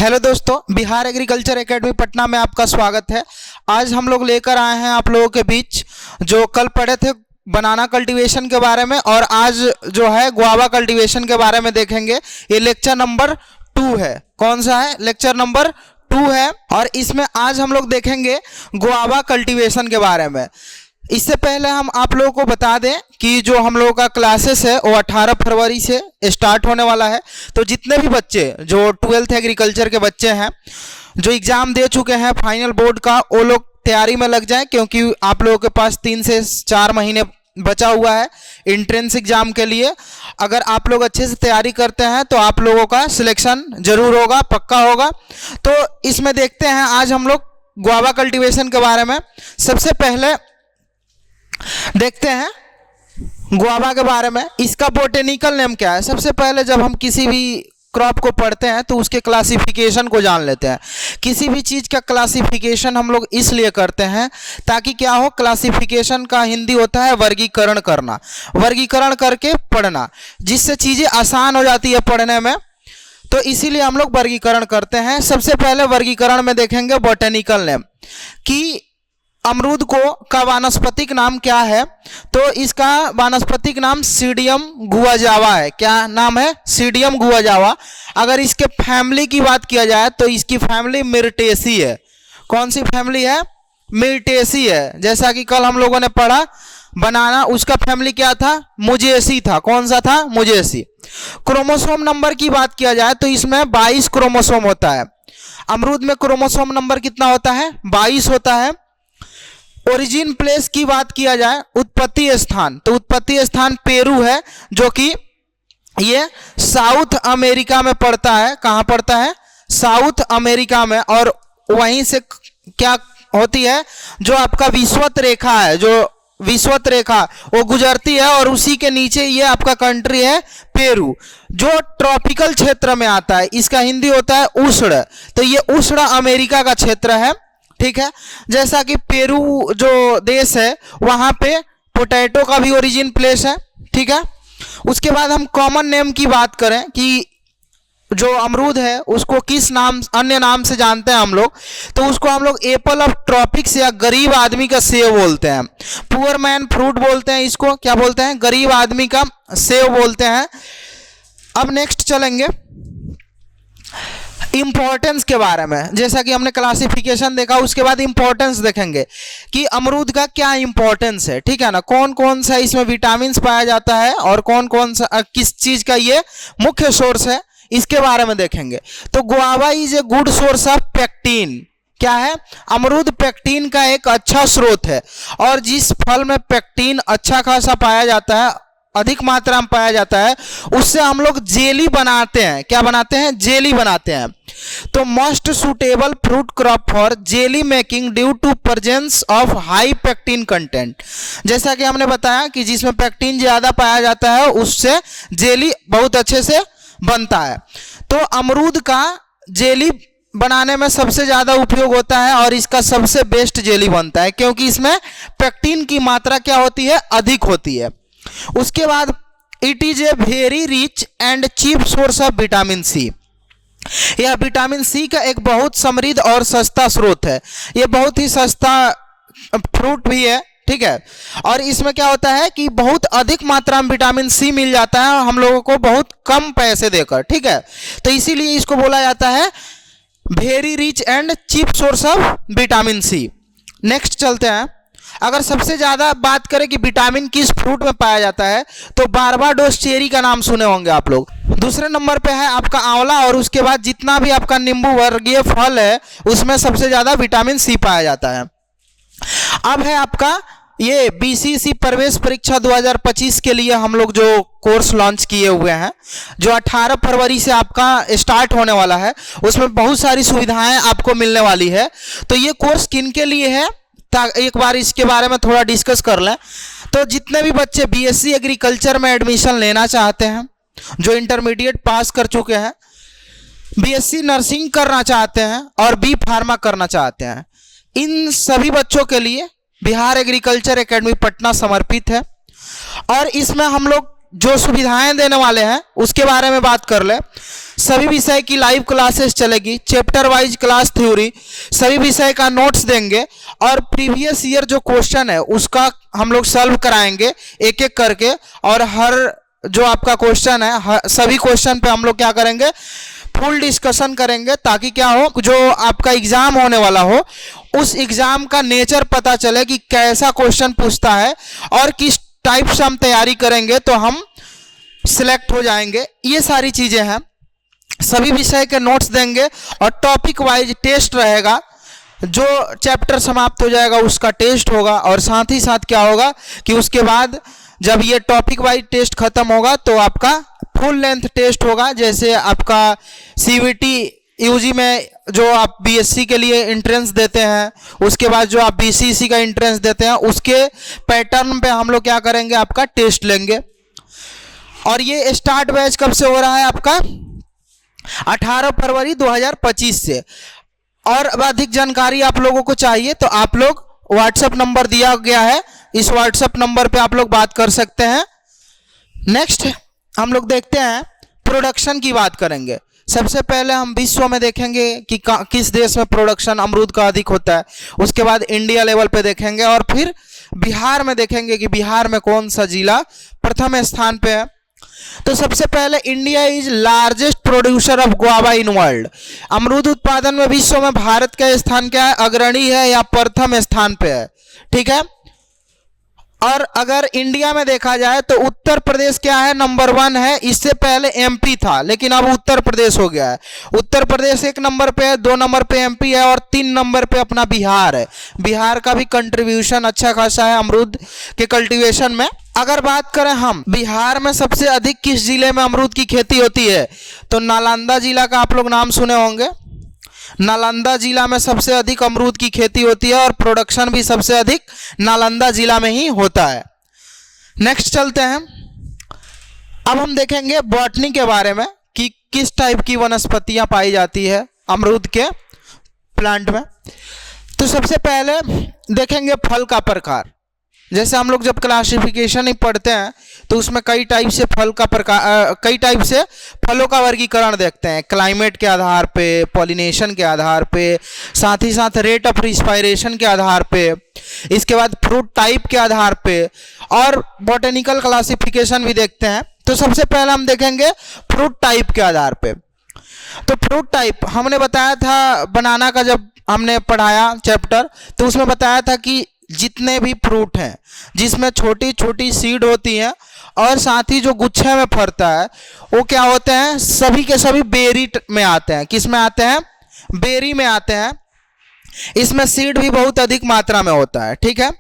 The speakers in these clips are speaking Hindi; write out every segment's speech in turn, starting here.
हेलो दोस्तों, बिहार एग्रीकल्चर एकेडमी पटना में आपका स्वागत है। आज हम लोग लेकर आए हैं आप लोगों के बीच जो कल पढ़े थे बनाना कल्टीवेशन के बारे में, और आज जो है गुआवा कल्टीवेशन के बारे में देखेंगे। ये लेक्चर नंबर 2 है। कौन सा है? लेक्चर नंबर 2 है। और इसमें आज हम लोग देखेंगे गुआवा कल्टीवेशन के बारे में। इससे पहले हम आप लोगों को बता दें कि जो हम लोगों का क्लासेस है वो 18 फरवरी से स्टार्ट होने वाला है। तो जितने भी बच्चे जो 12th एग्रीकल्चर के बच्चे हैं जो एग्ज़ाम दे चुके हैं फाइनल बोर्ड का, वो लोग तैयारी में लग जाएं, क्योंकि आप लोगों के पास 3 से 4 महीने बचा हुआ है एंट्रेंस एग्जाम के लिए। अगर आप लोग अच्छे से तैयारी करते हैं तो आप लोगों का सिलेक्शन जरूर होगा, पक्का होगा। तो इसमें देखते हैं आज हम लोग गुआवा कल्टीवेशन के बारे में। सबसे पहले देखते हैं गुआवा के बारे में। इसका बोटेनिकल नेम क्या है? सबसे पहले जब हम किसी भी क्रॉप को पढ़ते हैं तो उसके क्लासिफिकेशन को जान लेते हैं। किसी भी चीज़ का क्लासिफिकेशन हम लोग इसलिए करते हैं ताकि क्या हो, क्लासिफिकेशन का हिंदी होता है वर्गीकरण करना, वर्गीकरण करके पढ़ना, जिससे चीज़ें आसान हो जाती है पढ़ने में। तो इसीलिए हम लोग वर्गीकरण करते हैं। सबसे पहले वर्गीकरण में देखेंगे बोटेनिकल नेम कि अमरूद का वानस्पतिक नाम क्या है। तो इसका वानस्पतिक नाम सीडियम गुआजावा है। क्या नाम है? सीडियम गुआजावा। अगर इसके फैमिली की बात किया जाए तो इसकी फैमिली मिर्टेसी है। कौन सी फैमिली है? मिर्टेसी है। जैसा कि कल हम लोगों ने पढ़ा बनाना, उसका फैमिली क्या था? मुजेसी था। कौन सा था? मुजेसी। क्रोमोसोम नंबर की बात किया जाए तो इसमें 22 क्रोमोसोम होता है। अमरूद में क्रोमोसोम नंबर कितना होता है? 22 होता है। ओरिजिन प्लेस की बात किया जाए, उत्पत्ति स्थान, तो उत्पत्ति स्थान पेरू है, जो कि ये साउथ अमेरिका में पड़ता है। कहाँ पड़ता है? साउथ अमेरिका में। और वहीं से क्या होती है, जो आपका विषुवत रेखा है, जो विषुवत रेखा वो गुजरती है, और उसी के नीचे ये आपका कंट्री है पेरू, जो ट्रॉपिकल क्षेत्र में आता है। इसका हिंदी होता है उष्ण। तो ये उष्ण अमेरिका का क्षेत्र है। ठीक है। जैसा कि पेरू जो देश है वहाँ पे पोटैटो का भी ओरिजिन प्लेस है। ठीक है। उसके बाद हम कॉमन नेम की बात करें कि जो अमरूद है उसको किस नाम, अन्य नाम से जानते हैं हम लोग, तो उसको हम लोग एप्पल ऑफ ट्रॉपिक्स या गरीब आदमी का सेब बोलते हैं। पुअर मैन फ्रूट बोलते हैं इसको। क्या बोलते हैं? गरीब आदमी का सेब बोलते हैं। अब नेक्स्ट चलेंगे इंपॉर्टेंस के बारे में। जैसा कि हमने क्लासिफिकेशन देखा, उसके बाद इंपॉर्टेंस देखेंगे कि अमरूद का क्या इंपॉर्टेंस है। ठीक है ना, कौन कौन सा इसमें विटामिन पाया जाता है और कौन कौन सा किस चीज का ये मुख्य सोर्स है, इसके बारे में देखेंगे। तो guava is a good source of pectin. क्या है? अमरूद पेक्टिन का एक अच्छा स्रोत है। और जिस फल में पेक्टिन अच्छा खासा पाया जाता है, अधिक मात्रा में पाया जाता है, उससे हम लोग जेली बनाते हैं। क्या बनाते हैं? जेली बनाते हैं। तो most suitable fruit crop for jelly making due to presence of high pectin content. जैसा कि हमने बताया कि जिसमें पेक्टिन ज्यादा पाया जाता है उससे जेली बहुत अच्छे से बनता है। तो अमरूद का जेली बनाने में सबसे ज्यादा उपयोग होता है और इसका सबसे बेस्ट जेली बनता है, क्योंकि इसमें पेक्टिन की मात्रा क्या होती है? अधिक होती है। उसके बाद it is a very rich and cheap source of vitamin C. यह विटामिन सी का एक बहुत समृद्ध और सस्ता स्रोत है। यह बहुत ही सस्ता फ्रूट भी है। ठीक है। और इसमें क्या होता है कि बहुत अधिक मात्रा में विटामिन सी मिल जाता है हम लोगों को बहुत कम पैसे देकर। ठीक है। तो इसीलिए इसको बोला जाता है very rich and cheap source of vitamin C. Next चलते हैं। अगर सबसे ज्यादा बात करें कि विटामिन किस फ्रूट में पाया जाता है, तो बारबाडोस चेरी का नाम सुने होंगे आप लोग। दूसरे नंबर पे है आपका आंवला, और उसके बाद जितना भी आपका नींबू वर्गीय फल है उसमें सबसे ज्यादा विटामिन सी पाया जाता है। अब है आपका ये बीसीसी प्रवेश परीक्षा 2025 के लिए हम लोग जो कोर्स लॉन्च किए हुए हैं, जो 18 फरवरी से आपका स्टार्ट होने वाला है। उसमें बहुत सारी सुविधाएं आपको मिलने वाली है। तो ये कोर्स किन के लिए है, एक बार इसके बारे में थोड़ा डिस्कस कर लें। तो जितने भी बच्चे बीएससी एग्रीकल्चर में एडमिशन लेना चाहते हैं, जो इंटरमीडिएट पास कर चुके हैं, बीएससी नर्सिंग करना चाहते हैं और बी फार्मा करना चाहते हैं, इन सभी बच्चों के लिए बिहार एग्रीकल्चर एकेडमी पटना समर्पित है। और इसमें हम लोग जो सुविधाएं देने वाले हैं उसके बारे में बात कर ले। सभी विषय की लाइव क्लासेस चलेगी, चैप्टर वाइज क्लास थ्योरी, सभी विषय का नोट्स देंगे और प्रीवियस ईयर जो क्वेश्चन है उसका हम लोग सॉल्व कराएंगे एक एक करके। और हर जो आपका क्वेश्चन है सभी क्वेश्चन पे हम लोग क्या करेंगे, फुल डिस्कशन करेंगे, ताकि क्या हो, जो आपका एग्जाम होने वाला हो उस एग्जाम का नेचर पता चले कि कैसा क्वेश्चन पूछता है और किस टाइप से हम तैयारी करेंगे तो हम सिलेक्ट हो जाएंगे। ये सारी चीजें हैं। सभी विषय के नोट्स देंगे और टॉपिक वाइज टेस्ट रहेगा। जो चैप्टर समाप्त हो जाएगा उसका टेस्ट होगा और साथ ही साथ क्या होगा कि उसके बाद जब ये टॉपिक वाइज टेस्ट खत्म होगा तो आपका फुल लेंथ टेस्ट होगा। जैसे आपका सीवीटी यूजी में जो आप बीएससी के लिए एंट्रेंस देते हैं, उसके बाद जो आप बीसीसी का एंट्रेंस देते हैं, उसके पैटर्न पे हम लोग क्या करेंगे, आपका टेस्ट लेंगे। और ये स्टार्ट बैच कब से हो रहा है आपका, 18 फरवरी 2025 से। और अधिक जानकारी आप लोगों को चाहिए तो आप लोग व्हाट्सएप नंबर दिया गया है, इस व्हाट्सएप नंबर पे आप लोग बात कर सकते हैं। नेक्स्ट हम लोग देखते हैं, प्रोडक्शन की बात करेंगे। सबसे पहले हम विश्व में देखेंगे कि किस देश में प्रोडक्शन अमरूद का अधिक होता है, उसके बाद इंडिया लेवल पे देखेंगे और फिर बिहार में देखेंगे कि बिहार में कौन सा जिला प्रथम स्थान पे है। तो सबसे पहले, India is largest producer of guava in world. अमरूद उत्पादन में विश्व में भारत का स्थान क्या है, अग्रणी है या प्रथम स्थान पे है, ठीक है। और अगर इंडिया में देखा जाए तो उत्तर प्रदेश क्या है, नंबर 1 है। इससे पहले एमपी था लेकिन अब उत्तर प्रदेश हो गया है। उत्तर प्रदेश 1 नंबर पे है, 2 नंबर पे एमपी है और 3 नंबर पे अपना बिहार है। बिहार का भी कंट्रीब्यूशन अच्छा खासा है अमरूद के कल्टीवेशन में। अगर बात करें हम बिहार में सबसे अधिक किस जिले में अमरूद की खेती होती है, तो नालंदा जिला का आप लोग नाम सुने होंगे। नालंदा जिला में सबसे अधिक अमरूद की खेती होती है और प्रोडक्शन भी सबसे अधिक नालंदा जिला में ही होता है। नेक्स्ट चलते हैं, अब हम देखेंगे बॉटनी के बारे में कि किस टाइप की वनस्पतियां पाई जाती है अमरूद के प्लांट में। तो सबसे पहले देखेंगे फल का प्रकार। जैसे हम लोग जब क्लासिफिकेशन ही पढ़ते हैं तो उसमें कई टाइप से कई टाइप से फलों का वर्गीकरण देखते हैं, क्लाइमेट के आधार पे, पॉलिनेशन के आधार पे, साथ ही साथ रेट ऑफ रिस्पायरेशन के आधार पे, इसके बाद फ्रूट टाइप के आधार पे और बॉटेनिकल क्लासिफिकेशन भी देखते हैं। तो सबसे पहले हम देखेंगे फ्रूट टाइप के आधार पे। तो फ्रूट टाइप हमने बताया था, बनाना का जब हमने पढ़ाया चैप्टर तो उसमें बताया था कि जितने भी फ्रूट हैं जिसमें छोटी छोटी सीड होती हैं और साथ ही जो गुच्छे में फरता है वो क्या होते हैं, सभी के सभी बेरी में आते हैं। किस में आते हैं, बेरी में आते हैं। इसमें सीड भी बहुत अधिक मात्रा में होता है, ठीक है।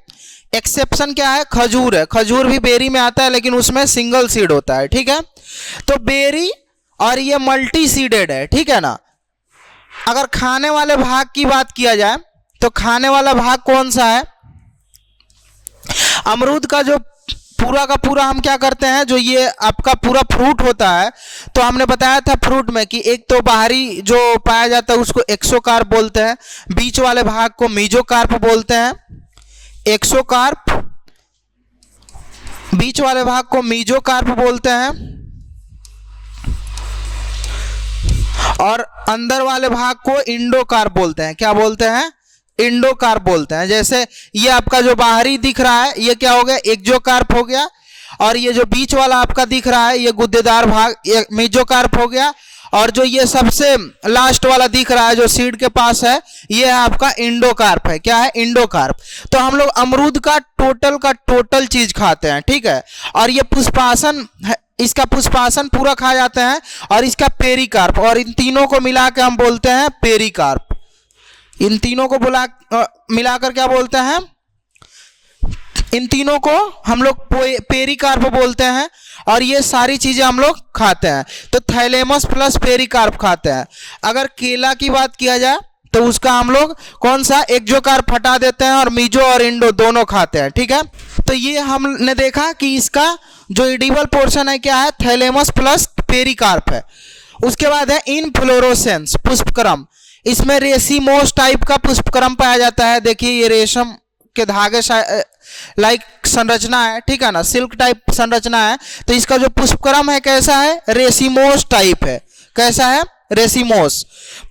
एक्सेप्शन क्या है, खजूर है। खजूर भी बेरी में आता है लेकिन उसमें सिंगल सीड होता है, ठीक है। तो बेरी और ये मल्टी सीडेड है, ठीक है ना। अगर खाने वाले भाग की बात किया जाए तो खाने वाला भाग कौन सा है, अमरूद का जो पूरा का पूरा हम क्या करते हैं, जो ये आपका पूरा फ्रूट होता है तो हमने बताया था फ्रूट में कि एक तो बाहरी जो पाया जाता है उसको एक्सोकार्प बोलते हैं, बीच वाले भाग को मीजोकार्प बोलते हैं। एक्सोकार्प, बीच वाले भाग को मीजोकार्प बोलते हैं और अंदर वाले भाग को इंडोकार्प बोलते हैं। क्या बोलते हैं, इंडोकार्प बोलते हैं। जैसे ये आपका जो बाहरी दिख रहा है ये क्या हो गया, एक्सोकार्प हो गया, और ये जो बीच वाला आपका दिख रहा है ये गुद्देदार भाग ये मेसोकार्प हो गया, और जो ये सबसे लास्ट वाला दिख रहा है जो सीड के पास है ये है आपका इंडोकार्प है। क्या है, इंडोकार्प। तो हम लोग अमरूद का टोटल चीज खाते हैं, ठीक है। और ये पुष्पासन, इसका पुष्पासन पूरा खा जाते हैं और इसका पेरिकार्प, और इन तीनों को मिला के हम बोलते हैं पेरिकार्प। इन तीनों को मिलाकर क्या बोलते हैं, इन तीनों को हम लोग पेरिकार्प बोलते हैं और ये सारी चीजें हम लोग खाते हैं। तो थैलेमस प्लस पेरिकार्प खाते हैं। अगर केला की बात किया जाए तो उसका हम लोग कौन सा, एक्सोकार्प हटा देते हैं और मीजो और इंडो दोनों खाते हैं, ठीक है। तो ये हमने देखा कि इसका जो एडिबल पोर्शन है क्या है, थैलेमस प्लस पेरिकार्प है। उसके बाद है इनफ्लोरोसेंस, पुष्पक्रम। इसमें रेसिमोस टाइप का पुष्पक्रम पाया जाता है। देखिए ये रेशम के धागे लाइक संरचना है, ठीक है ना, सिल्क टाइप संरचना है। तो इसका जो पुष्पक्रम है कैसा है, रेसिमोस टाइप है। कैसा है, रेसिमोस।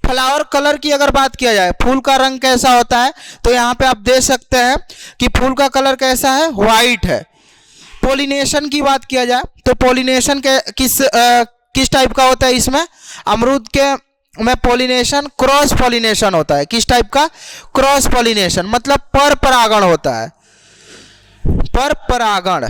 फ्लावर कलर की अगर बात किया जाए, फूल का रंग कैसा होता है, तो यहाँ पे आप देख सकते हैं कि फूल का कलर कैसा है, व्हाइट है। पोलिनेशन की बात किया जाए तो पोलिनेशन के किस टाइप का होता है, इसमें अमरूद के में पोलिनेशन क्रॉस पोलिनेशन होता है। किस टाइप का, क्रॉस पोलिनेशन, मतलब पर परागण होता है। पर परागण,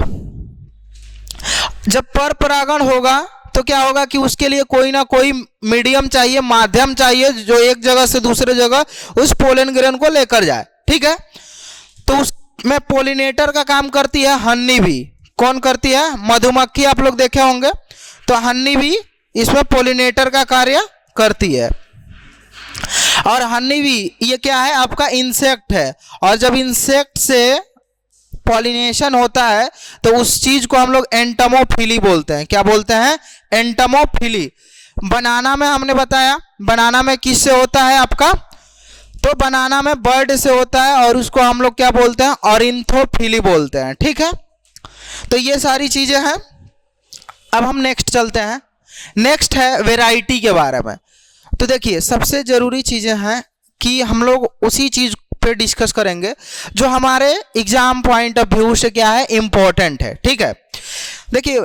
जब पर परागण होगा तो क्या होगा कि उसके लिए कोई ना कोई मीडियम चाहिए, माध्यम चाहिए, जो एक जगह से दूसरे जगह उस पोलन ग्रेन को लेकर जाए, ठीक है। तो उसमें पोलिनेटर का काम करती है हनी भी। कौन करती है, मधुमक्खी, आप लोग देखे होंगे। तो हनी भी इसमें पोलिनेटर का कार्य करती है। और हनी भी ये क्या है, आपका इंसेक्ट है। और जब इंसेक्ट से पॉलिनेशन होता है तो उस चीज को हम लोग एंटमोफिली बोलते हैं। क्या बोलते हैं, एंटमोफिली। बनाना में हमने बताया, बनाना में किससे होता है आपका, तो बनाना में बर्ड से होता है और उसको हम लोग क्या बोलते हैं, ऑरिन्थोफिली बोलते हैं, ठीक है। तो ये सारी चीजें हैं। अब हम नेक्स्ट चलते हैं। नेक्स्ट है वैरायटी के बारे में। तो देखिए सबसे जरूरी चीजें हैं कि हम लोग उसी चीज पे डिस्कस करेंगे जो हमारे एग्जाम पॉइंट ऑफ व्यू से क्या है, इंपॉर्टेंट है, ठीक है। देखिए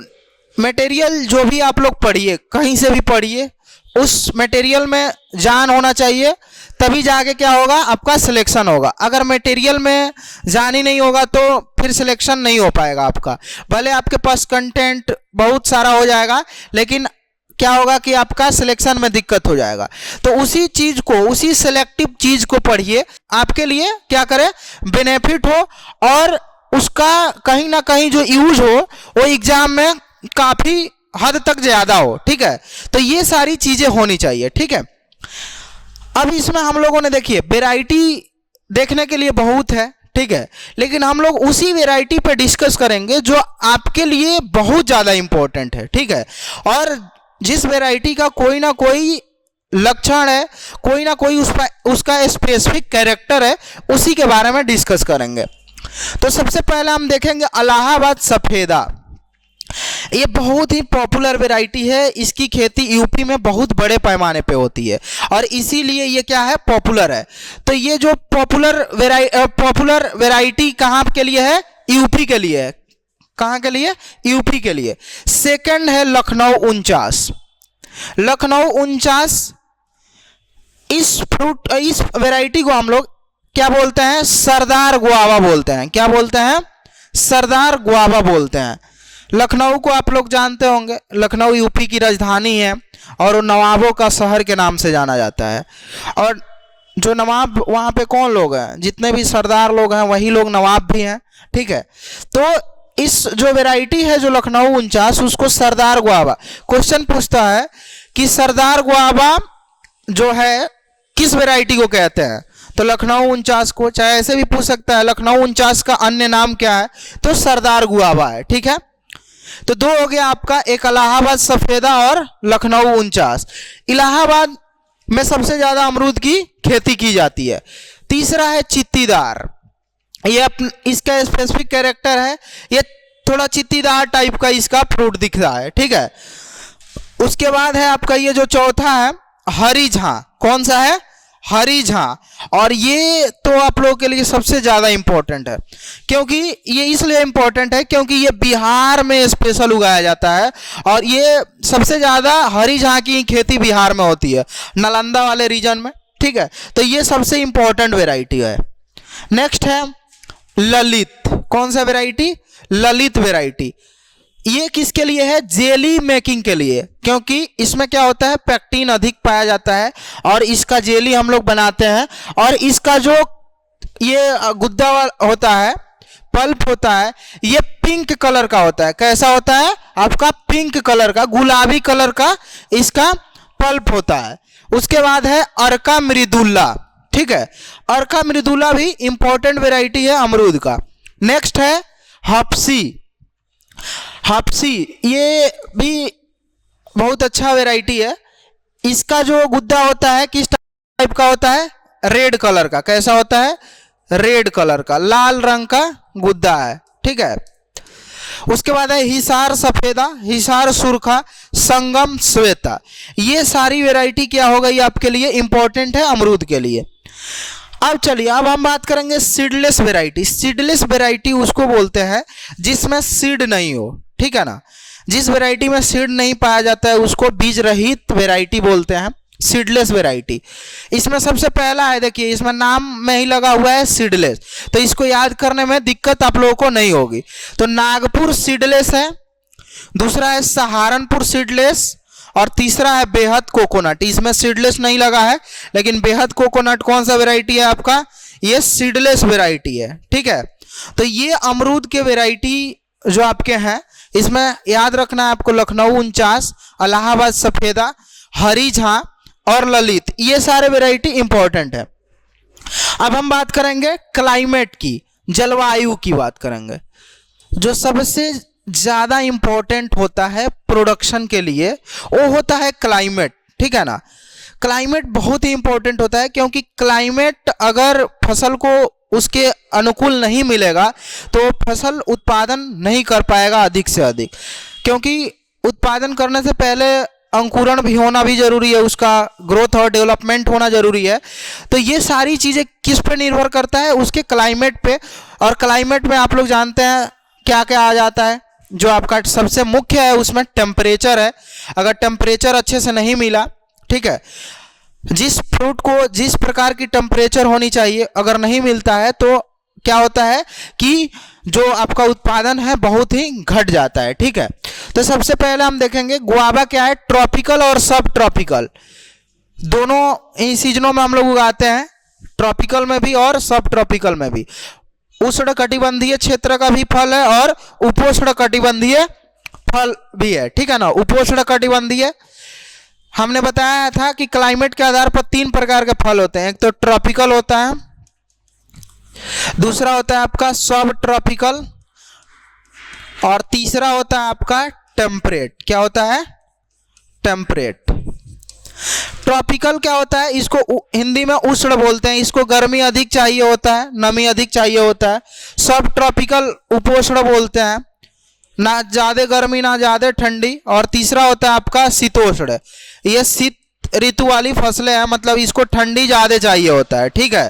मटेरियल जो भी आप लोग पढ़िए, कहीं से भी पढ़िए, उस मटेरियल में जान होना चाहिए, तभी जाके क्या होगा, आपका सिलेक्शन होगा। अगर मटेरियल में जान ही नहीं होगा तो फिर सिलेक्शन नहीं हो पाएगा आपका। भले आपके पास कंटेंट बहुत सारा हो जाएगा, लेकिन क्या होगा कि आपका सिलेक्शन में दिक्कत हो जाएगा। तो उसी चीज को, उसी सिलेक्टिव चीज को पढ़िए, आपके लिए क्या करें, बेनिफिट हो और उसका कहीं ना कहीं जो यूज हो वो एग्जाम में काफी हद तक ज्यादा हो, ठीक है। तो ये सारी चीजें होनी चाहिए, ठीक है। अब इसमें हम लोगों ने देखिए वैरायटी देखने के लिए बहुत है, ठीक है, लेकिन हम लोग उसी वैरायटी पे डिस्कस करेंगे जो आपके लिए बहुत ज्यादा इंपॉर्टेंट है, ठीक है। और जिस वैरायटी का कोई ना कोई लक्षण है, कोई ना कोई उसका स्पेसिफिक कैरेक्टर है, उसी के बारे में डिस्कस करेंगे। तो सबसे पहले हम देखेंगे इलाहाबाद सफेदा। ये बहुत ही पॉपुलर वैरायटी है। इसकी खेती यूपी में बहुत बड़े पैमाने पे होती है और इसीलिए ये क्या है, पॉपुलर है। तो ये जो पॉपुलर वैरायटी कहाँ के लिए है, यूपी के लिए है। कहाँ के लिए, यूपी के लिए। सेकंड है लखनऊ 49। लखनऊ 49, इस वैरायटी को हम लोग क्या बोलते हैं, सरदार गुआवा बोलते हैं। क्या बोलते हैं, सरदार गुआवा बोलते हैं। लखनऊ को आप लोग जानते होंगे, लखनऊ यूपी की राजधानी है और नवाबों का शहर के नाम से जाना जाता है। और जो नवाब वहाँ पे कौन लोग हैं, जितने भी सरदार लोग हैं वही लोग नवाब भी हैं, ठीक है। तो इस जो वैरायटी है जो लखनऊ 49, उसको सरदार गुआवा। क्वेश्चन पूछता है कि सरदार गुआवा जो है किस वैरायटी को कहते हैं, तो लखनऊ 49 को। चाहे ऐसे भी पूछ सकता है लखनऊ 49 का अन्य नाम क्या है, तो सरदार गुआवा है, ठीक है। तो दो हो गया आपका, एक इलाहाबाद सफेदा और लखनऊ 49। इलाहाबाद में सबसे ज्यादा अमरूद की खेती की जाती है। तीसरा है चित्तीदार। ये इसका स्पेसिफिक कैरेक्टर है, ये थोड़ा चित्तीदार टाइप का इसका फ्रूट दिख रहा है, ठीक है। उसके बाद है आपका ये जो चौथा है हरी झां। कौन सा है, हरी झां। और ये तो आप लोगों के लिए सबसे ज्यादा इंपॉर्टेंट है, क्योंकि ये इसलिए इंपॉर्टेंट है क्योंकि ये बिहार में स्पेशल उगाया जाता है और ये सबसे ज्यादा हरी झां की खेती बिहार में होती है, नालंदा वाले रीजन में, ठीक है। तो ये सबसे इंपॉर्टेंट वेराइटी है। नेक्स्ट है ललित। कौन सा वेराइटी, ललित वेराइटी। ये किसके लिए है, जेली मेकिंग के लिए, क्योंकि इसमें क्या होता है, पेक्टिन अधिक पाया जाता है और इसका जेली हम लोग बनाते हैं। और इसका जो ये गुद्दा होता है, पल्प होता है, ये पिंक कलर का होता है। कैसा होता है आपका, पिंक कलर का, गुलाबी कलर का इसका पल्प होता है। उसके बाद है अर्का मृदुला, ठीक है। अर्का मृदुला भी इंपॉर्टेंट वेराइटी है अमरूद का। नेक्स्ट है हप्सी। हप्सी ये भी बहुत अच्छा वेराइटी है। इसका जो गुद्दा होता है किस टाइप का होता है, रेड कलर का। कैसा होता है, रेड कलर का, लाल रंग का गुद्दा है, ठीक है। उसके बाद है हिसार सफेदा, हिसार सुरखा, संगम श्वेता। ये सारी वैरायटी क्या हो गई आपके लिए, इंपॉर्टेंट है अमरूद के लिए। अब चलिए, अब हम बात करेंगे सीडलेस वैरायटी। सीडलेस वैरायटी उसको बोलते हैं जिसमें सीड नहीं हो, ठीक है ना। जिस वैरायटी में सीड नहीं पाया जाता है उसको बीज रहित वैरायटी बोलते हैं, सीडलेस वैरायटी। इसमें सबसे पहला है, देखिए इसमें नाम में ही लगा हुआ है सीडलेस, तो इसको याद करने में दिक्कत आप लोगों को नहीं होगी। तो नागपुर सीडलेस है, दूसरा है सहारनपुर सीडलेस, और तीसरा है बेहद कोकोनट। इसमें सीडलेस नहीं लगा है, लेकिन बेहद कोकोनट कौन सा वैरायटी है आपका, ये सीडलेस वैरायटी है, ठीक है। तो ये अमरूद के वैरायटी जो आपके हैं, इसमें याद रखना है आपको लखनऊ 49, इलाहाबाद सफेदा, हरिझा और ललित, ये सारे वैरायटी इंपॉर्टेंट है। अब हम बात करेंगे क्लाइमेट की, जलवायु की बात करेंगे। जो सबसे ज्यादा इंपॉर्टेंट होता है प्रोडक्शन के लिए वो होता है क्लाइमेट, ठीक है ना। क्लाइमेट बहुत ही इंपॉर्टेंट होता है, क्योंकि क्लाइमेट अगर फसल को उसके अनुकूल नहीं मिलेगा तो फसल उत्पादन नहीं कर पाएगा अधिक से अधिक, क्योंकि उत्पादन करने से पहले अंकुरण भी होना भी जरूरी है, उसका ग्रोथ और डेवलपमेंट होना जरूरी है। तो ये सारी चीजें किस पे निर्भर करता है, उसके क्लाइमेट पे। और क्लाइमेट में आप लोग जानते हैं क्या क्या आ जाता है, जो आपका सबसे मुख्य है उसमें टेम्परेचर है। अगर टेम्परेचर अच्छे से नहीं मिला, ठीक है, जिस फ्रूट को जिस प्रकार की टेम्परेचर होनी चाहिए अगर नहीं मिलता है तो क्या होता है कि जो आपका उत्पादन है बहुत ही घट जाता है, ठीक है। तो सबसे पहले हम देखेंगे गुआवा क्या है, ट्रॉपिकल और सब ट्रॉपिकल दोनों ही सीजनों में हम लोग उगाते हैं, ट्रॉपिकल में भी और सब ट्रॉपिकल में भी। उष्ण कटिबंधीय क्षेत्र का भी फल है और उपोष्ण कटिबंधीय फल भी है, ठीक है ना। उपोष्ण कटिबंधीय हमने बताया था कि क्लाइमेट के आधार पर 3 प्रकार के फल होते हैं, एक तो ट्रॉपिकल होता है, दूसरा होता है आपका सब ट्रॉपिकल, और तीसरा होता है आपका टेम्परेट। क्या होता है, टेम्परेट। ट्रॉपिकल क्या होता है, इसको हिंदी में उष्ण बोलते हैं, इसको गर्मी अधिक चाहिए होता है, नमी अधिक चाहिए होता है। सब ट्रॉपिकल उपोष्ण बोलते हैं, ना ज़्यादा गर्मी ना ज़्यादा ठंडी। और तीसरा होता है आपका शीतोष्ण, ये शीत ऋतु वाली फसलें हैं, मतलब इसको ठंडी ज़्यादा चाहिए होता है, ठीक है।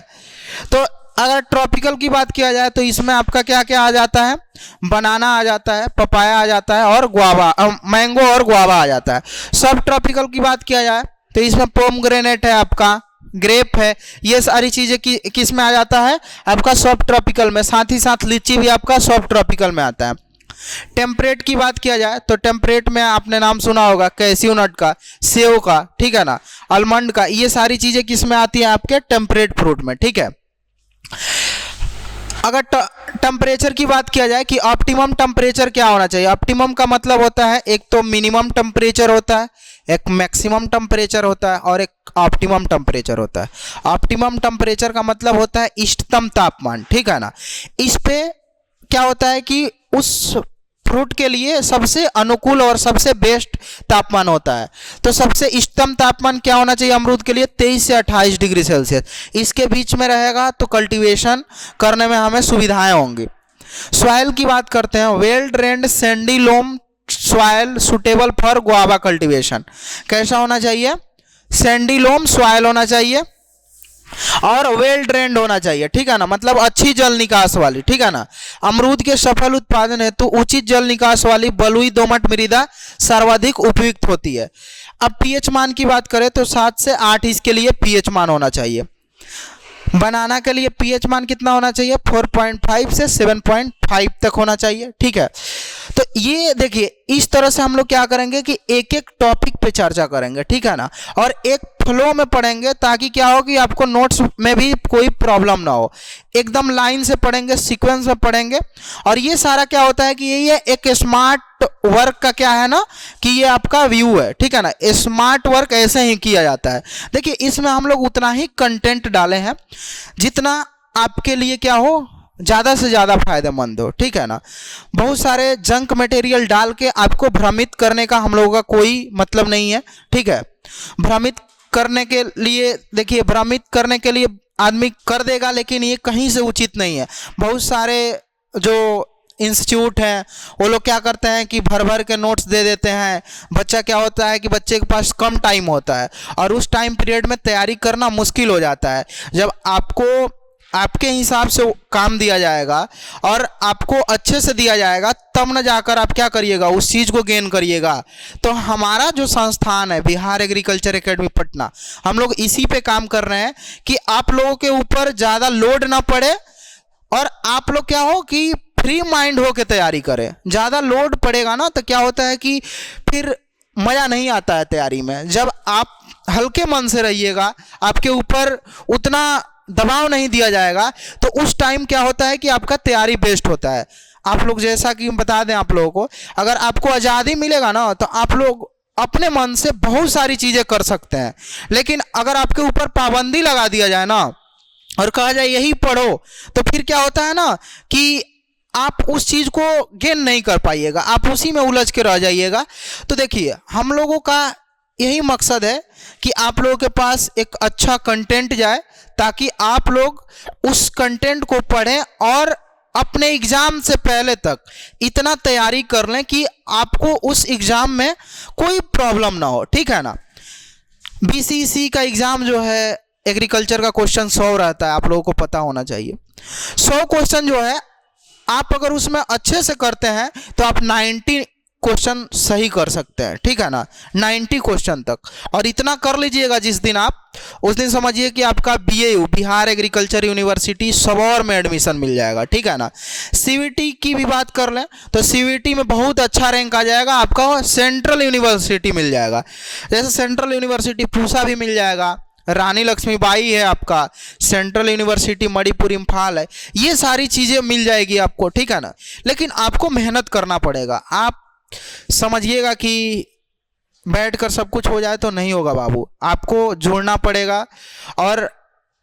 तो अगर ट्रॉपिकल की बात किया जाए तो इसमें आपका क्या क्या आ जाता है, बनाना आ जाता है, पपाया आ जाता है, और गुआवा, मैंगो और गुआवा आ जाता है। सब ट्रॉपिकल की बात किया जाए तो इसमें पोमग्रेनेट है, आपका ग्रेप है, ये सारी चीज़ें किस में आ जाता है आपका सब ट्रॉपिकल में। साथ ही साथ लीची भी आपका सब ट्रॉपिकल में आता है। टेम्परेट की बात किया जाए तो टेम्परेट में आपने नाम सुना होगा कैसियो नट का, सेव का, ठीक है ना, आलमंड का, ये सारी चीज़ें किस में आती हैं आपके टेम्परेट फ्रूट में, ठीक है। अगर टेम्परेचर की बात किया जाए कि ऑप्टिमम टेम्परेचर क्या होना चाहिए, ऑप्टिमम का मतलब होता है एक तो मिनिमम टेम्परेचर होता है, एक मैक्सिमम टेम्परेचर होता है, और एक ऑप्टिमम टेम्परेचर होता है। ऑप्टिमम टेम्परेचर का मतलब होता है इष्टतम तापमान, ठीक है ना। इस पे क्या होता है कि उस फ्रूट के लिए सबसे अनुकूल और सबसे बेस्ट तापमान होता है। तो सबसे इष्टतम तापमान क्या होना चाहिए अमरूद के लिए, 23 से 28 डिग्री सेल्सियस। इसके बीच में रहेगा तो कल्टीवेशन करने में हमें सुविधाएं होंगी। सॉइल की बात करते हैं, well drained sandy loam soil suitable for guava cultivation. कैसा होना चाहिए, सैंडी लोम सॉइल होना चाहिए और वेल ड्रेन्ड होना चाहिए, ठीक है ना, मतलब अच्छी जल निकास वाली, ठीक है ना। अमरूद के सफल उत्पादन हेतु उचित जल निकास वाली बलुई दोमट मृदा सर्वाधिक उपयुक्त होती है। अब पीएच मान की बात करें तो 7 से 8 इसके लिए पीएच मान होना चाहिए। बनाना के लिए पीएच मान कितना होना चाहिए, 4.5 से 7.5 तक होना चाहिए, ठीक है। तो ये देखिए इस तरह से हम लोग क्या करेंगे कि एक एक टॉपिक पे चर्चा करेंगे, ठीक है ना, और एक फ्लो में पढ़ेंगे ताकि क्या हो कि आपको नोट्स में भी कोई प्रॉब्लम ना हो। एकदम लाइन से पढ़ेंगे, सीक्वेंस में पढ़ेंगे। और ये सारा क्या होता है कि ये एक स्मार्ट वर्क का क्या है ना कि ये आपका व्यू है, ठीक है ना। स्मार्ट वर्क ऐसे ही किया जाता है। देखिए इसमें हम लोग उतना ही कंटेंट डाले हैं जितना आपके लिए क्या हो, ज़्यादा से ज़्यादा फायदेमंद हो, ठीक है ना। बहुत सारे जंक मटेरियल डाल के आपको भ्रमित करने का हम लोगों का कोई मतलब नहीं है, ठीक है। भ्रमित करने के लिए, देखिए भ्रमित करने के लिए आदमी कर देगा, लेकिन ये कहीं से उचित नहीं है। बहुत सारे जो इंस्टीट्यूट हैं वो लोग क्या करते हैं कि भर भर के नोट्स दे देते हैं। बच्चा क्या होता है कि बच्चे के पास कम टाइम होता है और उस टाइम पीरियड में तैयारी करना मुश्किल हो जाता है। जब आपको आपके हिसाब से काम दिया जाएगा और आपको अच्छे से दिया जाएगा, तब न जाकर आप क्या करिएगा, उस चीज़ को गेन करिएगा। तो हमारा जो संस्थान है बिहार एग्रीकल्चर एकेडमी पटना, हम लोग इसी पे काम कर रहे हैं कि आप लोगों के ऊपर ज़्यादा लोड ना पड़े और आप लोग क्या हो कि फ्री माइंड हो के तैयारी करें। ज़्यादा लोड पड़ेगा ना तो क्या होता है कि फिर मज़ा नहीं आता है तैयारी में। जब आप हल्के मन से रहिएगा, आपके ऊपर उतना दबाव नहीं दिया जाएगा, तो उस टाइम क्या होता है कि आपका तैयारी बेस्ट होता है। आप लोग जैसा कि बता दें आप लोगों को, अगर आपको आज़ादी मिलेगा ना तो आप लोग अपने मन से बहुत सारी चीज़ें कर सकते हैं। लेकिन अगर आपके ऊपर पाबंदी लगा दिया जाए ना और कहा जाए यही पढ़ो, तो फिर क्या होता है ना कि आप उस चीज़ को गेन नहीं कर पाइएगा, आप उसी में उलझ के रह जाइएगा। तो देखिए हम लोगों का यही मकसद है कि आप लोगों के पास एक अच्छा कंटेंट जाए, ताकि आप लोग उस कंटेंट को पढ़ें और अपने एग्ज़ाम से पहले तक इतना तैयारी कर लें कि आपको उस एग्ज़ाम में कोई प्रॉब्लम ना हो। ठीक है ना। बीसीसी का एग्ज़ाम जो है एग्रीकल्चर का क्वेश्चन 100 रहता है, आप लोगों को पता होना चाहिए। 100 क्वेश्चन जो है आप अगर उसमें अच्छे से करते हैं तो आप 90 क्वेश्चन सही कर सकते हैं। ठीक है ना, 90 क्वेश्चन तक। और इतना कर लीजिएगा जिस दिन आप, उस दिन समझिए कि आपका BAU Bihar agriculture university Sabour में एडमिशन मिल जाएगा। ठीक है ना। CVT की भी बात कर लें तो CVT में बहुत अच्छा रैंक आ जाएगा, आपका सेंट्रल यूनिवर्सिटी मिल जाएगा। जैसे सेंट्रल यूनिवर्सिटी पूसा भी मिल जाएगा, रानी लक्ष्मीबाई है आपका, सेंट्रल यूनिवर्सिटी मणिपुर इम्फाल है, ये सारी चीज़ें मिल जाएगी आपको। ठीक है ना। लेकिन आपको मेहनत करना पड़ेगा। आप समझिएगा कि बैठकर सब कुछ हो जाए तो नहीं होगा बाबू, आपको जोड़ना पड़ेगा। और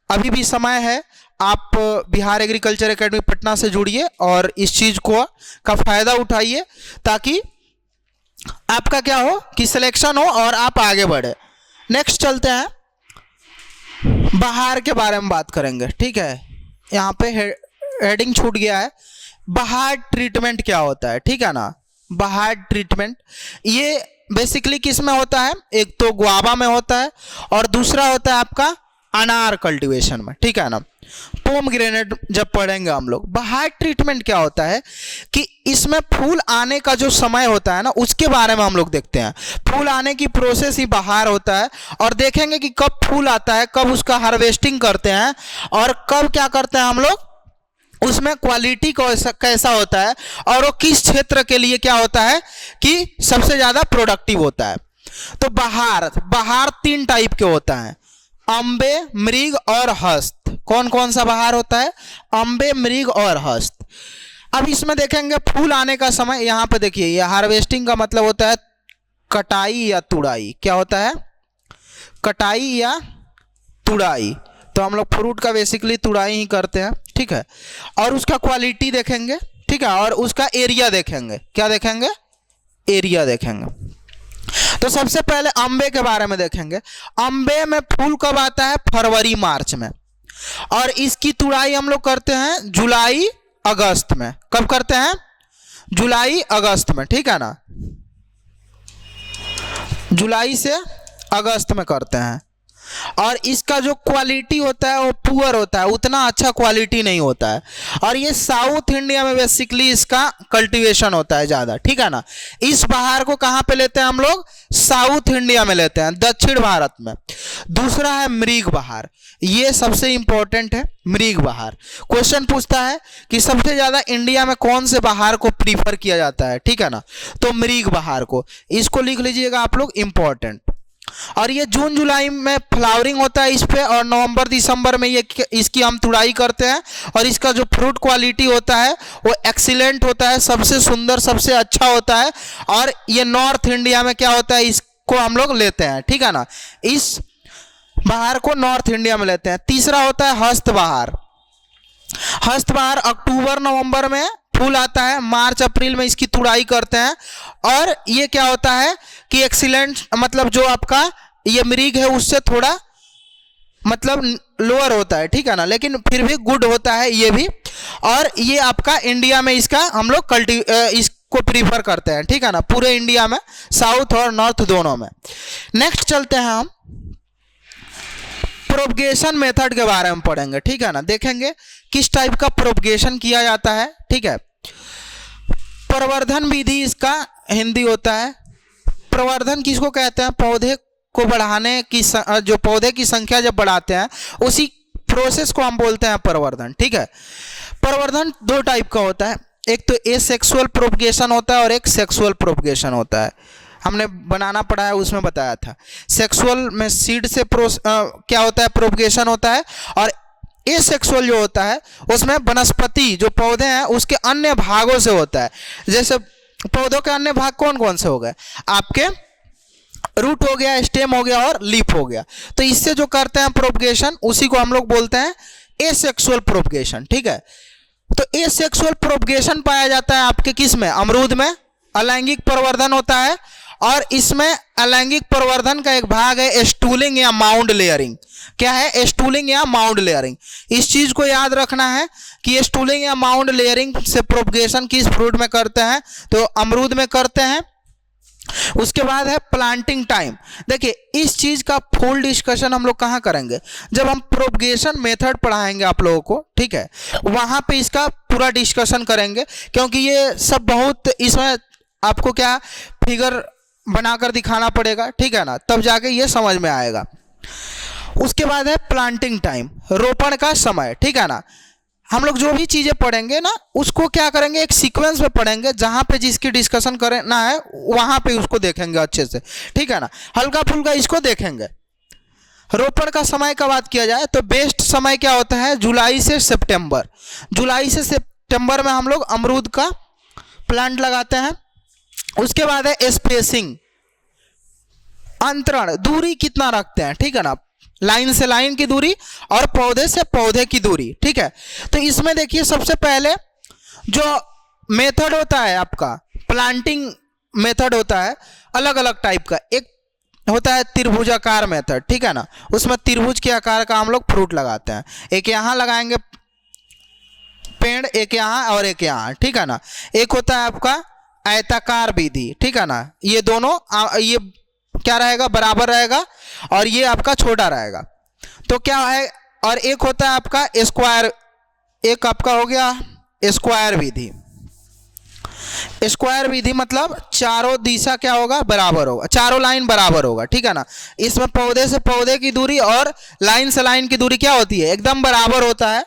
अभी भी समय है, आप बिहार एग्रीकल्चर एकेडमी पटना से जुड़िए और इस चीज़ को का फ़ायदा उठाइए, ताकि आपका क्या हो कि सिलेक्शन हो और आप आगे बढ़े। नेक्स्ट चलते हैं, बाहर के बारे में बात करेंगे। ठीक है, यहाँ पे हेडिंग छूट गया है, बाहर ट्रीटमेंट क्या होता है। ठीक है ना। बाहर ट्रीटमेंट ये बेसिकली किस में होता है, एक तो गुआवा में होता है और दूसरा होता है आपका अनार कल्टीवेशन में। ठीक है ना। पोमग्रेनेट जब पढ़ेंगे हम लोग, बाहर ट्रीटमेंट क्या होता है कि इसमें फूल आने का जो समय होता है ना, उसके बारे में हम लोग देखते हैं। फूल आने की प्रोसेस ही बाहर होता है और देखेंगे कि कब फूल आता है, कब उसका हार्वेस्टिंग करते हैं और कब क्या करते हैं हम लोग, उसमें क्वालिटी कैसा होता है और वो किस क्षेत्र के लिए क्या होता है कि सबसे ज़्यादा प्रोडक्टिव होता है। तो बाहर 3 टाइप के होता है, अम्बे, मृग और हस्त। कौन कौन सा बाहर होता है, अम्बे, मृग और हस्त। अब इसमें देखेंगे फूल आने का समय, यहाँ पे देखिए ये हार्वेस्टिंग का मतलब होता है कटाई या तुड़ाई। क्या होता है, कटाई या तुड़ाई। तो हम लोग फ्रूट का बेसिकली तुड़ाई ही करते हैं। ठीक है। और उसका क्वालिटी देखेंगे। ठीक है। और उसका एरिया देखेंगे। क्या देखेंगे, एरिया देखेंगे। तो सबसे पहले अम्बे के बारे में देखेंगे। अम्बे में फूल कब आता है, फरवरी मार्च में, और इसकी तुड़ाई हम लोग करते हैं जुलाई अगस्त में। कब करते हैं, जुलाई अगस्त में। ठीक है ना, जुलाई से अगस्त में करते हैं। और इसका जो क्वालिटी होता है वो पुअर होता है, उतना अच्छा क्वालिटी नहीं होता है। और ये साउथ इंडिया में बेसिकली इसका कल्टीवेशन होता है ज़्यादा। ठीक है ना। इस बाहर को कहाँ पे लेते हैं हम लोग, साउथ इंडिया में लेते हैं, दक्षिण भारत में। दूसरा है मृग बहार, ये सबसे इंपॉर्टेंट है। मृग बहार क्वेश्चन पूछता है कि सबसे ज़्यादा इंडिया में कौन से बहार को प्रीफर किया जाता है। ठीक है ना। तो मृग बहार को, इसको लिख लीजिएगा आप लोग, इंपॉर्टेंट। और ये जून जुलाई में फ्लावरिंग होता है इस पे, और नवंबर दिसंबर में ये इसकी हम तुड़ाई करते हैं। और इसका जो फ्रूट क्वालिटी होता है वो एक्सीलेंट होता है, सबसे सुंदर, सबसे अच्छा होता है। और ये नॉर्थ इंडिया में क्या होता है, इसको हम लोग लेते हैं। ठीक है ना, इस बहार को नॉर्थ इंडिया में लेते हैं। तीसरा होता है हस्त बहार। हस्त बहार अक्टूबर नवंबर में फूल आता है, मार्च अप्रैल में इसकी तुड़ाई करते हैं। और ये क्या होता है कि एक्सीलेंट, मतलब जो आपका ये मृग है उससे थोड़ा मतलब लोअर होता है, ठीक है ना, लेकिन फिर भी गुड होता है ये भी। और ये आपका इंडिया में इसका हम लोग इसको प्रीफर करते हैं, ठीक है ना, पूरे इंडिया में, साउथ और नॉर्थ दोनों में। नेक्स्ट चलते हैं हम प्रोपगेशन मेथड के बारे में पढ़ेंगे, ठीक है ना, देखेंगे किस टाइप का प्रोपगेशन किया जाता है, ठीक है। प्रवर्धन विधि इसका हिंदी होता है। प्रवर्धन किसको कहते हैं? पौधे को बढ़ाने की जो पौधे की संख्या जब बढ़ाते हैं उसी प्रोसेस को हम बोलते हैं प्रवर्धन, ठीक है। प्रवर्धन दो टाइप का होता है, एक तो एसेक्सुअल प्रोपगेशन होता है और एक सेक्सुअल प्रोपगेशन होता है। हमने बनाना पड़ा है उसमें बताया था। सेक्सुअल में सीड से क्या होता है, प्रोपगेशन होता है, और एसेक्सुअल जो होता है उसमें वनस्पति जो पौधे हैं उसके अन्य भागों से होता है। जैसे पौधों के अन्य भाग कौन कौन से हो गए? आपके रूट हो गया, स्टेम हो गया और लीफ हो गया। तो इससे जो करते हैं प्रोपगेशन उसी को हम लोग बोलते हैं एसेक्सुअल प्रोपगेशन, ठीक है। तो एसेक्सुअल प्रोपगेशन पाया जाता है आपके किस में? अमरूद में अलैंगिक प्रवर्धन होता है, और इसमें अलैंगिक प्रवर्धन का एक भाग है स्टूलिंग या माउंड लेयरिंग। क्या है? स्टूलिंग या माउंड लेयरिंग। इस चीज को याद रखना है कि स्टूलिंग या माउंड लेयरिंग से प्रोपगेशन किस फ्रूट में करते हैं? तो अमरूद में करते हैं। उसके बाद है प्लांटिंग टाइम। देखिए इस चीज का फुल डिस्कशन हम लोग कहाँ करेंगे? जब हम प्रोपगेशन मेथड पढ़ाएंगे आप लोगों को, ठीक है, वहां पे इसका पूरा डिस्कशन करेंगे, क्योंकि ये सब बहुत इसमें आपको क्या फिगर बनाकर दिखाना पड़ेगा, ठीक है ना, तब जाके ये समझ में आएगा। उसके बाद है प्लांटिंग टाइम, रोपण का समय, ठीक है ना। हम लोग जो भी चीजें पढ़ेंगे ना उसको क्या करेंगे, एक सीक्वेंस में पढ़ेंगे, जहां पे जिसकी डिस्कशन करना है वहां पे उसको देखेंगे अच्छे से, ठीक है ना, हल्का फुल्का इसको देखेंगे। रोपण का समय का बात किया जाए तो बेस्ट समय क्या होता है? जुलाई से सितंबर। जुलाई से सितंबर में हम लोग अमरूद का प्लांट लगाते हैं। उसके बाद है स्पेसिंग, अंतरण, दूरी कितना रखते हैं, ठीक है ना, लाइन से लाइन की दूरी और पौधे से पौधे की दूरी, ठीक है। तो इसमें देखिए सबसे पहले जो मेथड होता है आपका प्लांटिंग मेथड होता है अलग अलग टाइप का। एक होता है त्रिभुजाकार मेथड, ठीक है ना, उसमें त्रिभुज के आकार का हम लोग फ्रूट लगाते हैं। एक यहाँ लगाएंगे पेड़, एक यहाँ और एक यहाँ, ठीक है ना। एक होता है आपका आयताकार विधि, ठीक है ना, ये दोनों ये क्या रहेगा? बराबर रहेगा, और ये आपका छोटा रहेगा। तो क्या है? और एक होता है आपका स्क्वायर, एक आपका हो गया स्क्वायर विधि। स्क्वायर विधि मतलब चारों दिशा क्या होगा? बराबर होगा, चारों लाइन बराबर होगा, ठीक है ना। इसमें पौधे से पौधे की दूरी और लाइन से लाइन की दूरी क्या होती है? एकदम बराबर होता है।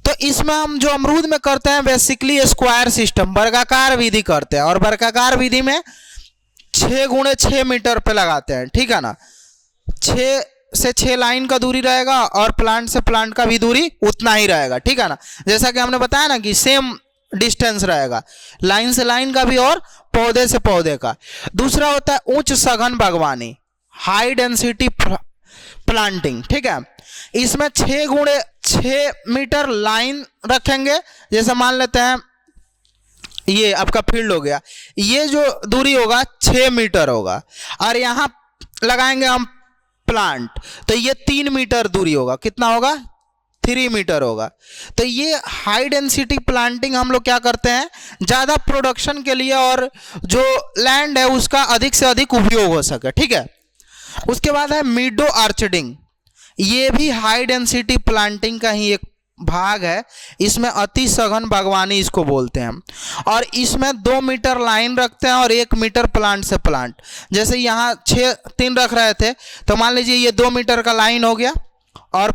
तो इसमें हम जो अमरूद में करते हैं बेसिकली स्क्वायर सिस्टम, वर्गाकार विधि करते हैं, और वर्गाकार विधि में 6 × 6 मीटर पे लगाते हैं, ठीक है ना। 6 से 6 लाइन का दूरी रहेगा और प्लांट से प्लांट का भी दूरी उतना ही रहेगा, ठीक है ना। जैसा कि हमने बताया ना कि सेम डिस्टेंस रहेगा लाइन से लाइन का भी और पौधे से पौधे का। दूसरा होता है उच्च सघन बागवानी, हाई डेंसिटी प्लांटिंग, ठीक है। इसमें 6 × 6 मीटर लाइन रखेंगे। जैसे मान लेते हैं ये आपका फील्ड हो गया, ये जो दूरी होगा 6 मीटर होगा, और यहाँ लगाएंगे हम प्लांट तो ये 3 मीटर दूरी होगा। कितना होगा? 3 मीटर होगा। तो ये हाई डेंसिटी प्लांटिंग हम लोग क्या करते हैं? ज़्यादा प्रोडक्शन के लिए और जो लैंड है उसका अधिक से अधिक उपयोग हो सके, ठीक है। उसके बाद है मीडो आर्चर्डिंग, ये भी हाई डेंसिटी प्लांटिंग का ही एक भाग है। इसमें अति सघन बागवानी इसको बोलते हैं, और इसमें 2 मीटर लाइन रखते हैं और 1 मीटर प्लांट से प्लांट। जैसे यहाँ 3 रख रहे थे तो मान लीजिए ये 2 मीटर का लाइन हो गया और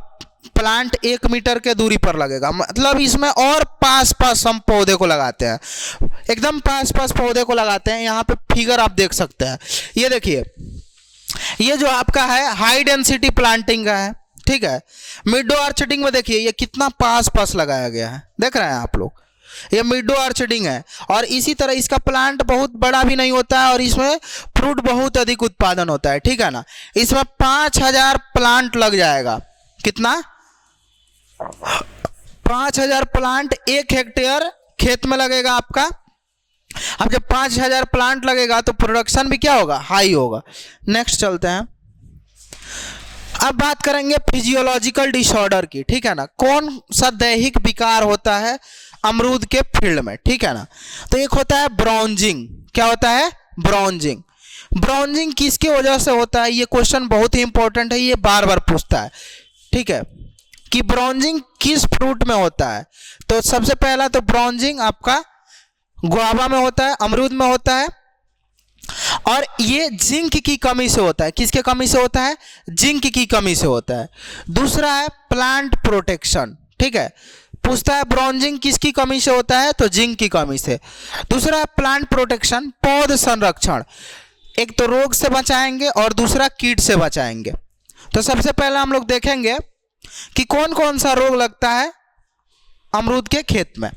प्लांट 1 मीटर के दूरी पर लगेगा। मतलब इसमें और पास पास हम पौधे को लगाते हैं, एकदम पास पास पौधे को लगाते हैं। यहाँ पे फिगर आप देख सकते हैं, ये देखिए, ये जो आपका है हाई डेंसिटी प्लांटिंग का है, ठीक है। मिडो आर्चर्डिंग में देखिए ये कितना पास पास लगाया गया है, देख रहे हैं आप लोग, ये मिडो आर्चर्डिंग है। और इसी तरह इसका प्लांट बहुत बड़ा भी नहीं होता है और इसमें फ्रूट बहुत अधिक उत्पादन होता है, ठीक है ना। इसमें 5000 प्लांट लग जाएगा। कितना? 5000 प्लांट 1 हेक्टेयर खेत में लगेगा आपका। अब जब 5000 प्लांट लगेगा तो प्रोडक्शन भी क्या होगा? हाई होगा। नेक्स्ट चलते हैं। अब बात करेंगे फिजियोलॉजिकल डिसऑर्डर की, ठीक है ना। कौन सा दैहिक विकार होता है अमरूद के फील्ड में, ठीक है ना। तो एक होता है ब्राउजिंग। क्या होता है? ब्राउजिंग। ब्राउजिंग किसके वजह से होता है? ये क्वेश्चन बहुत ही इंपॉर्टेंट है, ये बार बार पूछता है, ठीक है, कि ब्राउजिंग किस फ्रूट में होता है। तो सबसे पहला तो ब्राउजिंग आपका गुआवा में होता है, अमरूद में होता है, और ये जिंक की कमी से होता है। किसके कमी से होता है? जिंक की कमी से होता है। दूसरा है प्लांट प्रोटेक्शन, ठीक है, पूछता है ब्राउजिंग किसकी कमी से होता है, तो जिंक की कमी से। दूसरा है प्लांट प्रोटेक्शन, पौध संरक्षण, एक तो रोग से बचाएंगे और दूसरा कीट से बचाएंगे। तो सबसे पहले हम लोग देखेंगे कि कौन कौन सा रोग लगता है अमरूद के खेत में।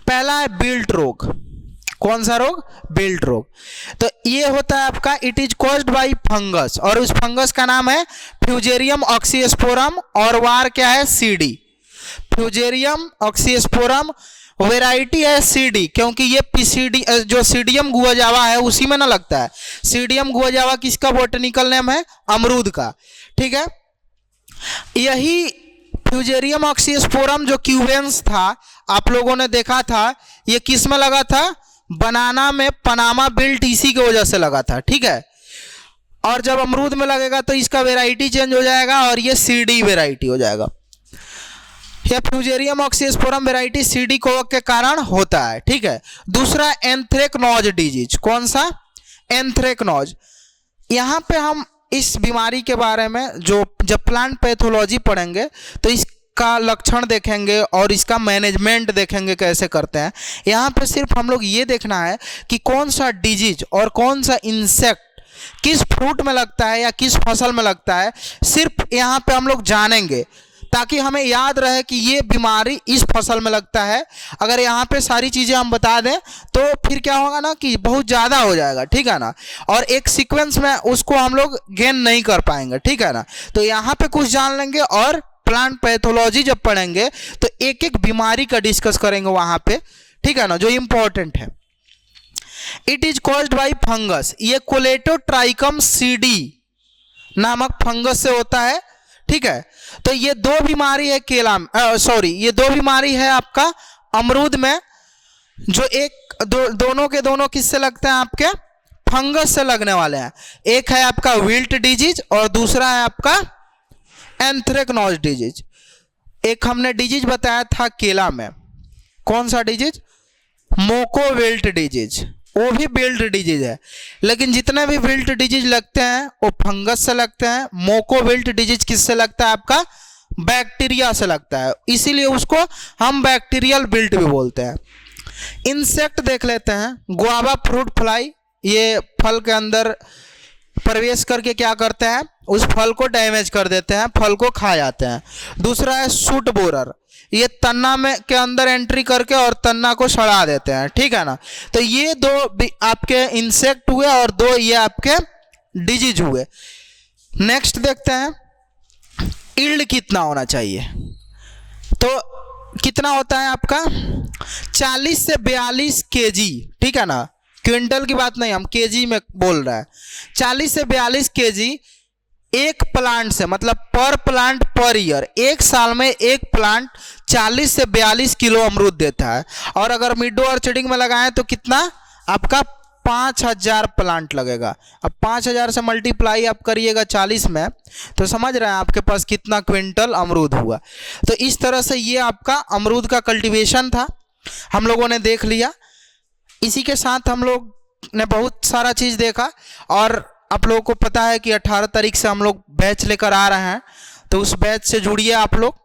पहला है बिल्ट रोग। कौन सा रोग? बिल्ट रोग। तो ये होता है आपका, it is caused by fungus, और उस फंगस का नाम है फ्यूजेरियम ऑक्सीस्पोरम, और वार क्या है? सीडी। फ्यूजेरियम ऑक्सीस्पोरम, वेराइटी है सीडी, क्योंकि ये पीसीडी जो सीडियम गुआजावा है उसी में ना लगता है। सीडियम गुआजावा किसका बोटेनिकल नेम है? अमरूद का, ठीक है। यही फ्यूजेरियम ऑक्सीस्पोरम जो क्यूबेंस था, आप लोगों ने देखा था, ये किस में लगा था? बनाना में पनामा बिल्ट इसी की वजह से लगा था, ठीक है। और जब अमरूद में लगेगा तो इसका वेराइटी चेंज हो जाएगा और ये सीडी वेराइटी हो जाएगा। यह फ्यूजेरियम ऑक्सीस्पोरम वेराइटी सीडी कोवक के कारण होता है, ठीक है। दूसरा एंथ्रेक्नोज डिजीज। कौन सा? एंथ्रेक्नोज। यहाँ पे हम इस बीमारी के बारे में जब प्लांट पैथोलॉजी पढ़ेंगे तो इसका लक्षण देखेंगे और इसका मैनेजमेंट देखेंगे कैसे करते हैं। यहाँ पे सिर्फ हम लोग ये देखना है कि कौन सा डिजीज और कौन सा इंसेक्ट किस फ्रूट में लगता है या किस फसल में लगता है, सिर्फ यहाँ पे हम लोग जानेंगे ताकि हमें याद रहे कि ये बीमारी इस फसल में लगता है। अगर यहाँ पे सारी चीज़ें हम बता दें तो फिर क्या होगा ना कि बहुत ज़्यादा हो जाएगा, ठीक है ना, और एक सीक्वेंस में उसको हम लोग गेन नहीं कर पाएंगे, ठीक है ना। तो यहाँ पे कुछ जान लेंगे और प्लांट पैथोलॉजी जब पढ़ेंगे तो एक एक बीमारी का डिस्कस करेंगे वहाँ पे, ठीक है ना, जो इम्पोर्टेंट है। It is caused by fungus. ये कोलेटोट्राइकम सीडी नामक फंगस से होता है, ठीक है। तो ये दो बीमारी है केला में, ये दो बीमारी है आपका अमरूद में, जो दोनों के दोनों किससे लगते हैं? आपके फंगस से लगने वाले हैं। एक है आपका विल्ट डिजीज और दूसरा है आपका एंथ्रेक्नोज डिजीज। एक हमने डिजीज बताया था केला में, कौन सा डिजीज? मोको विल्ट डिजीज, वो भी बिल्ट डिजीज है, लेकिन जितने भी विल्ट डिजीज लगते हैं वो फंगस से लगते हैं। मोको विल्ट डिजीज किससे लगता है? आपका बैक्टीरिया से लगता है, इसीलिए उसको हम बैक्टीरियल विल्ट भी बोलते हैं। इंसेक्ट देख लेते हैं। गुआवा फ्रूट फ्लाई, ये फल के अंदर प्रवेश करके क्या करते हैं? उस फल को डैमेज कर देते हैं, फल को खा जाते हैं। दूसरा है सूट बोरर, ये तन्ना में के अंदर एंट्री करके और तन्ना को सड़ा देते हैं, ठीक है ना। तो ये दो आपके इंसेक्ट हुए और दो ये आपके डिजीज हुए। नेक्स्ट देखते हैं यील्ड कितना होना चाहिए। तो कितना होता है आपका? 40 से 42 केजी, ठीक है ना, क्विंटल की बात नहीं, हम केजी में बोल रहे हैं। 40 से 42 केजी एक प्लांट से, मतलब पर प्लांट पर ईयर, एक साल में एक प्लांट 40 से 42 किलो अमरूद देता है। और अगर मिडो ऑर्चर्डिंग में लगाएं तो कितना? आपका 5000 प्लांट लगेगा। अब 5000 से मल्टीप्लाई आप करिएगा 40 में, तो समझ रहे हैं आपके पास कितना क्विंटल अमरूद हुआ। तो इस तरह से ये आपका अमरूद का कल्टीवेशन था, हम लोगों ने देख लिया। इसी के साथ हम लोग ने बहुत सारा चीज़ देखा, और आप लोगों को पता है कि 18 तारीख से हम लोग बैच लेकर आ रहे हैं, तो उस बैच से जुड़िए आप लोग।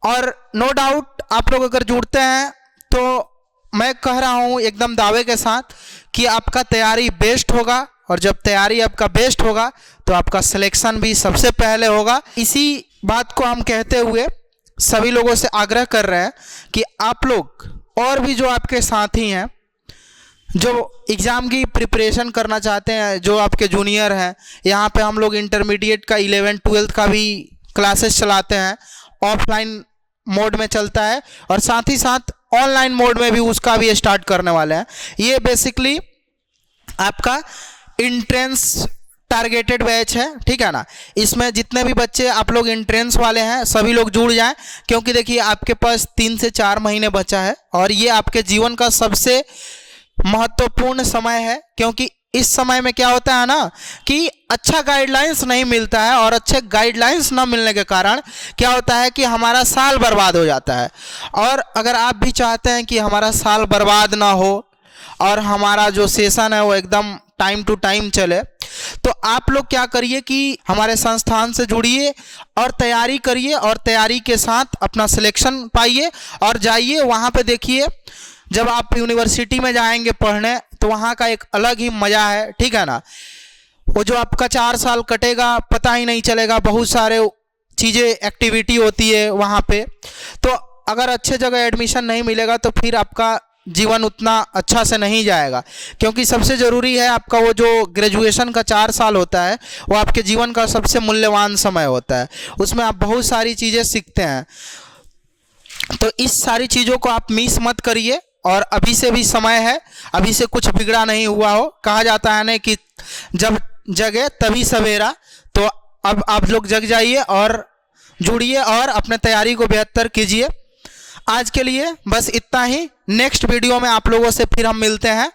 और नो डाउट आप लोग अगर जुड़ते हैं तो मैं कह रहा हूँ एकदम दावे के साथ कि आपका तैयारी बेस्ट होगा, और जब तैयारी आपका बेस्ट होगा तो आपका सिलेक्शन भी सबसे पहले होगा। इसी बात को हम कहते हुए सभी लोगों से आग्रह कर रहे हैं कि आप लोग और भी जो आपके साथी हैं जो एग्ज़ाम की प्रिपरेशन करना चाहते हैं, जो आपके जूनियर हैं, यहाँ पे हम लोग इंटरमीडिएट का 11th 12th का भी क्लासेस चलाते हैं, ऑफलाइन मोड में चलता है, और साथ ही साथ ऑनलाइन मोड में भी उसका भी स्टार्ट करने वाले हैं। ये बेसिकली आपका इंट्रेंस टारगेटेड बैच है, ठीक है ना। इसमें जितने भी बच्चे आप लोग एंट्रेंस वाले हैं सभी लोग जुड़ जाएं, क्योंकि देखिए आपके पास 3 से 4 महीने बचा है और ये आपके जीवन का सबसे महत्वपूर्ण समय है। क्योंकि इस समय में क्या होता है ना कि अच्छा गाइडलाइंस नहीं मिलता है, और अच्छे गाइडलाइंस ना मिलने के कारण क्या होता है कि हमारा साल बर्बाद हो जाता है। और अगर आप भी चाहते हैं कि हमारा साल बर्बाद ना हो और हमारा जो सेशन है वो एकदम टाइम टू टाइम चले, तो आप लोग क्या करिए कि हमारे संस्थान से जुड़िए और तैयारी करिए, और तैयारी के साथ अपना सिलेक्शन पाइए और जाइए वहाँ पे। देखिए जब आप यूनिवर्सिटी में जाएंगे पढ़ने तो वहाँ का एक अलग ही मज़ा है, ठीक है ना। वो जो आपका 4 साल कटेगा पता ही नहीं चलेगा, बहुत सारे चीज़ें एक्टिविटी होती है वहाँ पे। तो अगर अच्छे जगह एडमिशन नहीं मिलेगा तो फिर आपका जीवन उतना अच्छा से नहीं जाएगा, क्योंकि सबसे ज़रूरी है आपका वो जो ग्रेजुएशन का 4 साल होता है वो आपके जीवन का सबसे मूल्यवान समय होता है। उसमें आप बहुत सारी चीज़ें सीखते हैं, तो इस सारी चीज़ों को आप मिस मत करिए। और अभी से भी समय है, अभी से कुछ बिगड़ा नहीं हुआ हो। कहा जाता है ना कि जब जगे तभी सवेरा, तो अब आप लोग जग जाइए और जुड़िए और अपने तैयारी को बेहतर कीजिए। आज के लिए बस इतना ही। नेक्स्ट वीडियो में आप लोगों से फिर हम मिलते हैं।